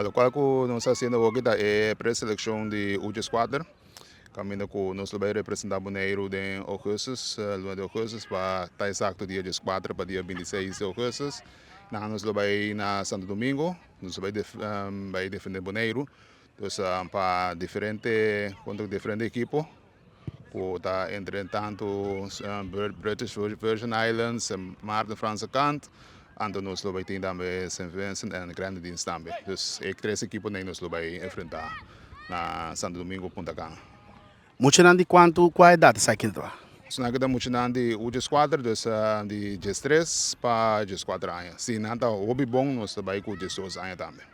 Lo qual que nós está sendo agora é pré-seleção de U14. Caminho que nós vai representar Bonaire em agosto, luar de agosto, para estar exato dia 4 para dia 26 de agosto. Nós vai na Santo Domingo, nós vai defender Bonaire. Então, para contra diferente equipo, que está entre tanto British Virgin Islands, Mar de Franse kant, en nós vai ter também St. Vincent e Grenadines também. Dus três equipos que nós vai enfrentar na Santo Domingo, Punta Cana. Muito não de qual é a data sai aqui lá? Nós estamos de U14, dus de 13 para 14 anos. Se não está hobby bom, nós vai com 12 anos também.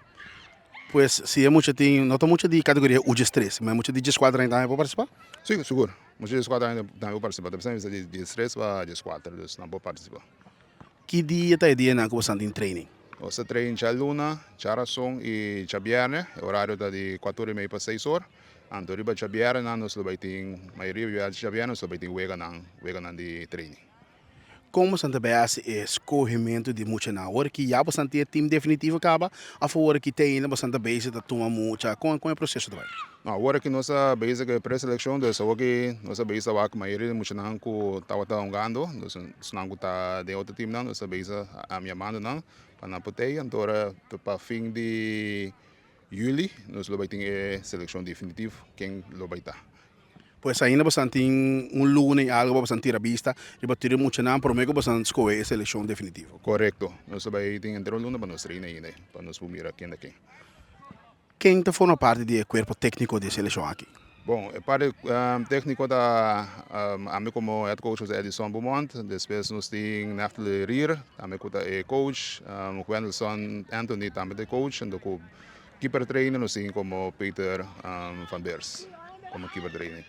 Pois, se é muito tem, não está muito de categoria U13, mas muito de 14 ainda para participar? Sim, seguro. Muitos 14 anos também vou participar. Depois de 13 para 14, dus não vou participar. Que dia está dia na que você tem training? Você treina já luna, já razão e já viernes, horário de 4h30 para 6h. Então, riba já viernes, nós vai ter, maioria já viernes, nós vai ter wega de treino. Como você também faz escorrimento de muito na hora que já você tem time definitivo acaba, a favor que tem ainda você também se toma muito, com o processo também. Agora que nossa base é pré-seleção, dessa que nossa base é a maioria muito não que estava jogando, nós não está de outro time não, nossa base a minha mão não, para não poder, então para fim de julho nós vai ter seleção definitiva quem vai estar. Pois ainda você tem lunes algo para você tirar vista, e para tirar muito não, prometo que você escolher a seleção definitiva. Correto, nós vai ter entre o lunes para nós treinar ainda, para nós mirar quem é quem. Quem está forma parte do corpo técnico da seleção aqui? Bom, para técnico da amigo como head coach é Edison Beaumont, depois nós temos Naftali Rier, amigo da coach, Wendelson Anthony também é coach, e keeper trainer nós temos como Peter van Beers como keeper trainer.